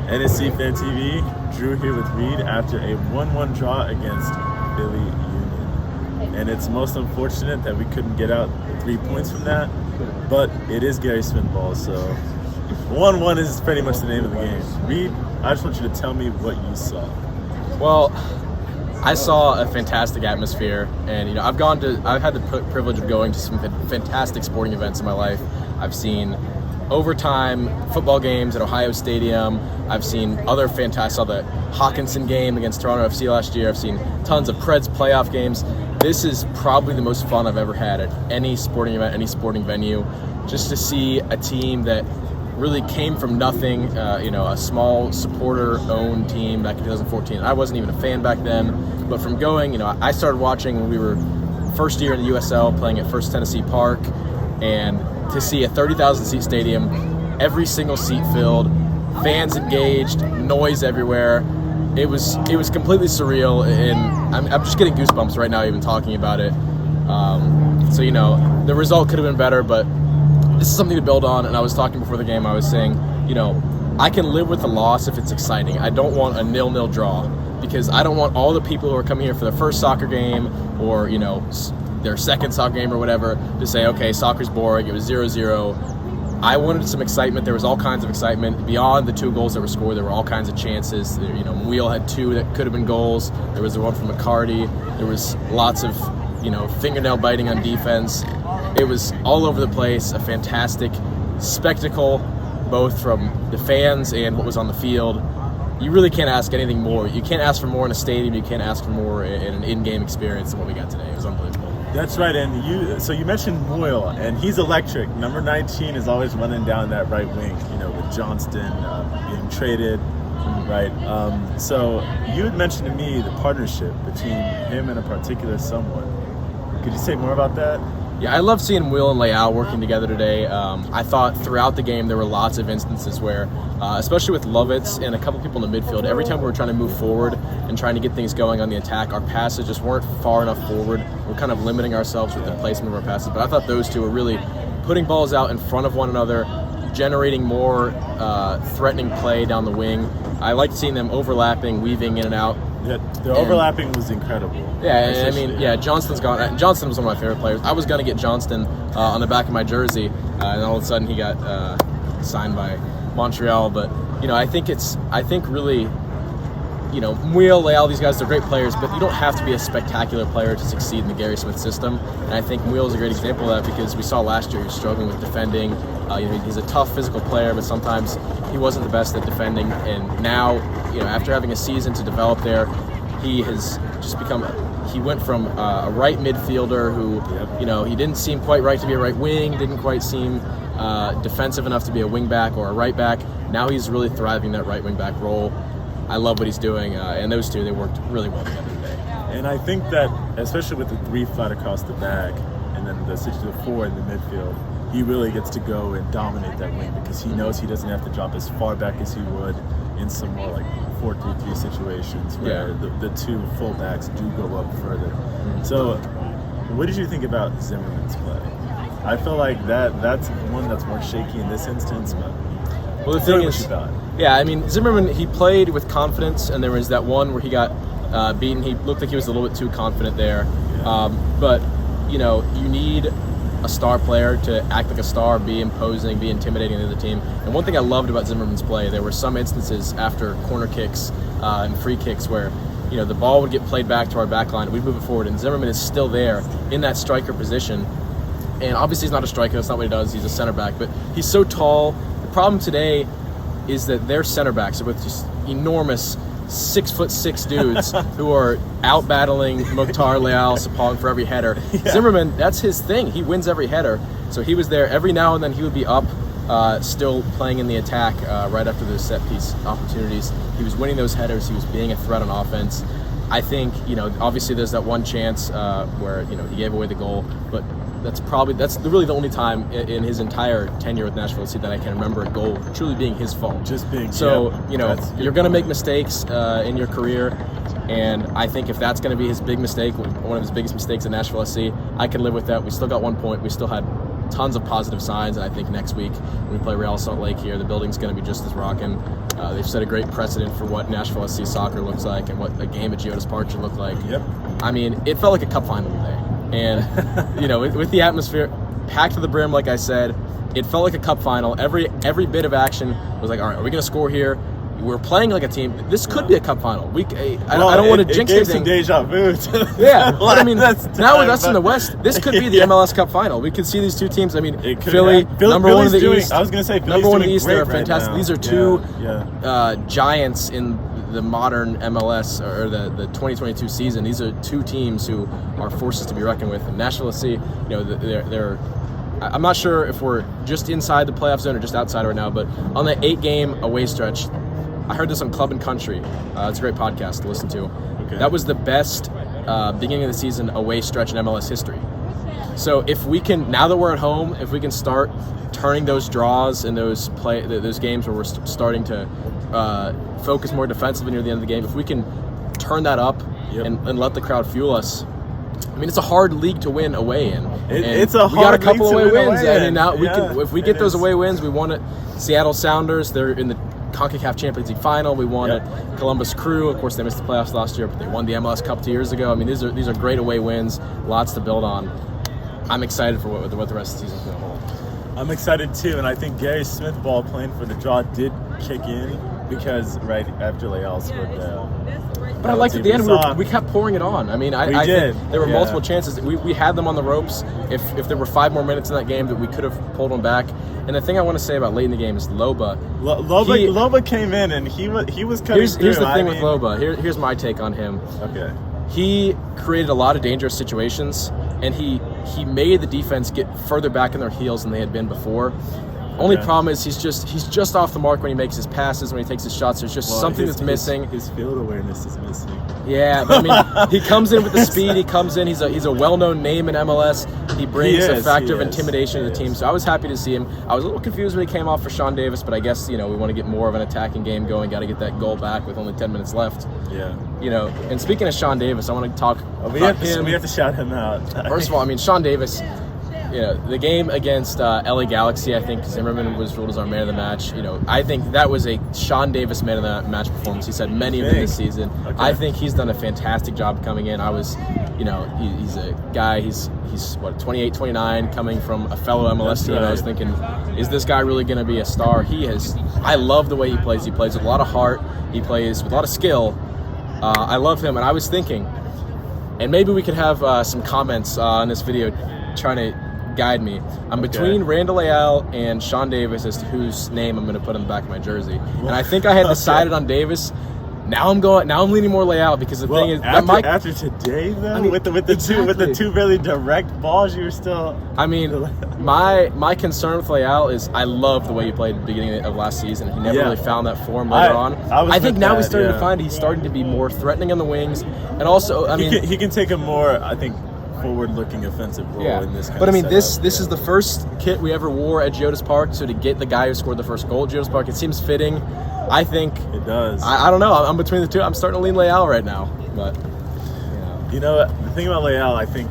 NSC Fan TV, Drew here with Reid after a 1-1 draw against Philly Union. And it's most unfortunate that we couldn't get out 3 points from that, but it is Gary Smith ball, so 1-1 is pretty much the name of the game. Reid, I just want you to tell me what you saw. Well, I saw a fantastic atmosphere, and I've had the privilege of going to some fantastic sporting events in my life. I've seen overtime football games at Ohio Stadium. I've seen other fantastic. I saw the Hawkinson game against Toronto FC last year. I've seen tons of Preds playoff games. This is probably the most fun I've ever had at any sporting event, any sporting venue. Just to see a team that really came from nothing, a small supporter-owned team back in 2014. I wasn't even a fan back then, but from going, I started watching when we were first year in the USL, playing at First Tennessee Park, and to see a 30,000-seat stadium, every single seat filled, fans engaged, noise everywhere. It was completely surreal, and I'm just getting goosebumps right now even talking about it. The result could have been better, but this is something to build on. And I was talking before the game, I was saying, I can live with the loss if it's exciting. I don't want a 0-0 draw, because I don't want all the people who are coming here for their first soccer game or, their second soccer game or whatever to say, okay, soccer's boring, it was 0-0. I wanted some excitement. There was all kinds of excitement. Beyond the 2 goals that were scored, there were all kinds of chances. Muyl had 2 that could have been goals. There was the one from McCarty. There was lots of, fingernail biting on defense. It was all over the place, a fantastic spectacle, both from the fans and what was on the field. You really can't ask anything more. You can't ask for more in a stadium. You can't ask for more in an in-game experience than what we got today. It was unbelievable. That's right, and you mentioned Muyl, and he's electric. Number 19 is always running down that right wing, with Johnston being traded, right? So you had mentioned to me the partnership between him and a particular someone. Could you say more about that? Yeah, I love seeing Leal and Muyl working together today. I thought throughout the game there were lots of instances where, especially with Lovitz and a couple people in the midfield, every time we were trying to move forward and trying to get things going on the attack, our passes just weren't far enough forward. We're kind of limiting ourselves with the placement of our passes. But I thought those two were really putting balls out in front of one another, generating more threatening play down the wing. I liked seeing them overlapping, weaving in and out. Yeah, the overlapping was incredible. Yeah, Johnston's gone. Johnston was one of my favorite players. I was going to get Johnston on the back of my jersey, and all of a sudden he got signed by Montreal. But I think really, Muyl, Leal, these guys, they're great players, but you don't have to be a spectacular player to succeed in the Gary Smith system. And I think Muyl is a great example of that, because we saw last year he was struggling with defending. He's a tough physical player, but sometimes he wasn't the best at defending. And now, after having a season to develop there, he has just become. He went from a right midfielder who, he didn't seem quite right to be a right wing, didn't quite seem defensive enough to be a wing back or a right back. Now he's really thriving that right wing back role. I love what he's doing, and those two, they worked really well together today. And I think that, especially with the 3 flat across the back, and then the 6-4 in the midfield, he really gets to go and dominate that wing, because he knows he doesn't have to drop as far back as he would in some more like 4-3-3 situations where the 2 fullbacks do go up further. So, what did you think about Zimmerman's play? I feel like that's one that's more shaky in this instance, but well, the thing is, Zimmerman, he played with confidence, and there was that one where he got beaten. He looked like he was a little bit too confident there. But you need a star player to act like a star, be imposing, be intimidating to the other team. And one thing I loved about Zimmerman's play, there were some instances after corner kicks and free kicks where the ball would get played back to our back line, we'd move it forward, and Zimmerman is still there in that striker position. And obviously he's not a striker, that's not what he does, he's a center back, but he's so tall. The problem today is that their center backs are with just enormous 6'6" dudes who are out battling Mokhtar, Leal, Sapong for every header. Yeah. Zimmerman, that's his thing. He wins every header. So he was there every now and then. He would be up, still playing in the attack right after those set piece opportunities. He was winning those headers. He was being a threat on offense. I think obviously there's that one chance where he gave away the goal, but that's really the only time in his entire tenure with Nashville SC that I can remember a goal truly being his fault. Just being you're going to make mistakes in your career, and I think if that's going to be his big mistake, one of his biggest mistakes at Nashville SC, I can live with that. We still got 1 point. We still had tons of positive signs, and I think next week when we play Real Salt Lake here, the building's going to be just as rocking. They've set a great precedent for what Nashville SC soccer looks like and what a game at Geodis Park should look like. Yep. I mean, it felt like a cup final today. And, with the atmosphere packed to the brim, like I said, it felt like a cup final. Every bit of action was like, all right, are we going to score here? We're playing like a team. This could be a cup final. I don't want to jinx anything. It gave some deja vu. Yeah, but I mean, now with us in the West, this could be the MLS Cup final. We could see these two teams. I mean, Philly, number one in the East. I was going to say, number one in the East. They're fantastic. Right, these are two giants in the modern MLS or the 2022 season. These are two teams who are forces to be reckoned with. And Nashville SC, they're. I'm not sure if we're just inside the playoff zone or just outside right now, but on the 8-game away stretch. I heard this on Club and Country. It's a great podcast to listen to. Okay. That was the best beginning of the season away stretch in MLS history. So if we can, now that we're at home, if we can start turning those draws and those games where we're starting to focus more defensively near the end of the game, if we can turn that up and let the crowd fuel us. I mean, it's a hard league to win away in. It's a hard we got a couple away wins. I mean, now if we get those away wins, we won it. Seattle Sounders, they're in the CONCACAF Champions League final. We won at Columbus Crew. Of course, they missed the playoffs last year, but they won the MLS Cup 2 years ago. I mean, these are great away wins. Lots to build on. I'm excited for what the rest of the season's going to hold. I'm excited too, and I think Gary Smith ball playing for the draw did kick in because right after Leal scored But I liked at the end we kept pouring it on. I mean, I think there were multiple chances. We had them on the ropes. If there were 5 more minutes in that game, that we could have pulled them back. And the thing I want to say about late in the game is Loba. Loba came in and he was cutting through. Here's the thing with Loba. Here's my take on him. Okay. He created a lot of dangerous situations, and he made the defense get further back in their heels than they had been before. Only problem is he's just off the mark when he makes his passes, when he takes his shots. There's just something that's missing. His field awareness is missing. Yeah, but I mean, he comes in with the speed. He comes in. He's a well-known name in MLS. He brings a factor of intimidation to the team. So I was happy to see him. I was a little confused when he came off for Sean Davis, but I guess we want to get more of an attacking game going. Got to get that goal back with only 10 minutes left. Yeah. And speaking of Sean Davis, I want to talk about him. We have to shout him out. First of all, I mean, Sean Davis. The game against LA Galaxy, I think Zimmerman was ruled as our man of the match. I think that was a Sean Davis man of the match performance. He's had many of them this season. Okay. I think he's done a fantastic job coming in. I was, he's a guy, he's 28, 29, coming from a fellow MLS team. Right. I was thinking, is this guy really going to be a star? I love the way he plays. He plays with a lot of heart. He plays with a lot of skill. I love him, and I was thinking, and maybe we could have some comments on this video trying to guide me. I'm between Randall Leal and Sean Davis as to whose name I'm going to put on the back of my jersey. And I think I had decided on Davis. Now I'm leaning more Leal because the thing is after today though, with the two really direct balls, you were still. I mean, my concern with Leal is I love the way he played at the beginning of last season. He never really found that form later on. I think now he's starting to find he's starting to be more threatening on the wings, and also he can take a more forward-looking offensive role in this kind but of I mean, setup. this is the first kit we ever wore at Geodis Park, so to get the guy who scored the first goal at Geodis Park, it seems fitting. I think it does. I don't know. I'm between the two. I'm starting to lean Leal right now, but the thing about Leal, I think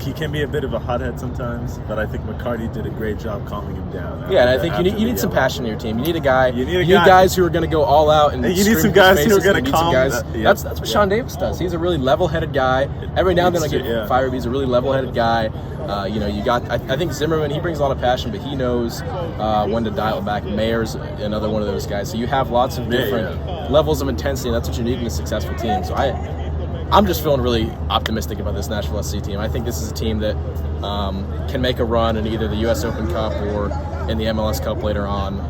he can be a bit of a hothead sometimes, but I think McCarty did a great job calming him down. Yeah, and I think you need some passion in your team. You need a guy. You need guys who are going to go all out and you need some guys who are going to calm. That's what Sean Davis does. He's a really level-headed guy. Every now and then I get fired. He's a really level-headed guy. You got. I think Zimmerman. He brings a lot of passion, but he knows when to dial it back. Mayer's another one of those guys. So you have lots of different levels of intensity. And that's what you need in a successful team. So I'm just feeling really optimistic about this Nashville SC team. I think this is a team that can make a run in either the U.S. Open Cup or in the MLS Cup later on.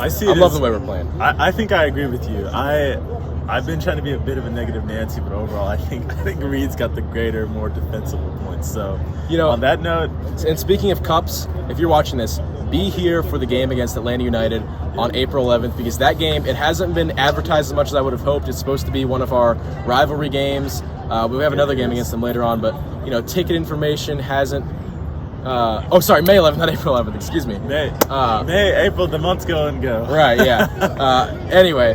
I love the way we're playing. I think I agree with you. I've been trying to be a bit of a negative Nancy, but overall, I think Reid's got the greater, more defensible points. So, on that note. And speaking of cups, if you're watching this, be here for the game against Atlanta United on April 11th, because that game, it hasn't been advertised as much as I would have hoped. It's supposed to be one of our rivalry games. We have another game against them later on, but ticket information hasn't. May 11th, not April 11th. Excuse me. April. The months go and go. Right. Yeah. Anyway,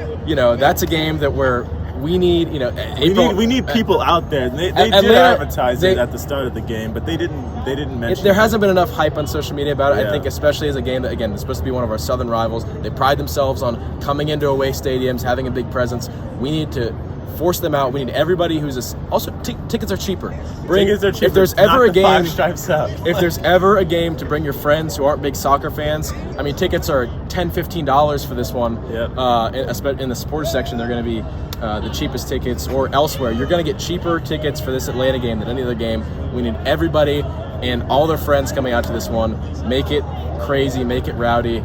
that's a game that we're we need, we need people out there. They did advertise it at the start of the game, but they didn't mention. There hasn't been enough hype on social media about it. Yeah. I think, especially as a game that, again, is supposed to be one of our southern rivals. They pride themselves on coming into away stadiums, having a big presence. We need to force them out. We need everybody who's also tickets are cheaper. Tickets are cheaper. If there's ever a game, 5 stripes up. if there's ever a game to bring your friends who aren't big soccer fans, I mean, tickets are $10, $15 for this one. Yep. In the supporter section, they're going to be the cheapest tickets, or elsewhere. You're going to get cheaper tickets for this Atlanta game than any other game. We need everybody and all their friends coming out to this one. Make it crazy, make it rowdy.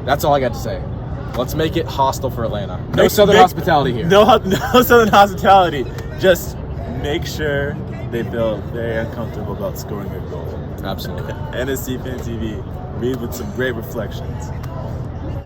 That's all I got to say. Let's make it hostile for Atlanta. No Southern hospitality here. No Southern hospitality. Just make sure they feel very uncomfortable about scoring a goal. Absolutely. NSC Fan TV, Reid with some great reflections.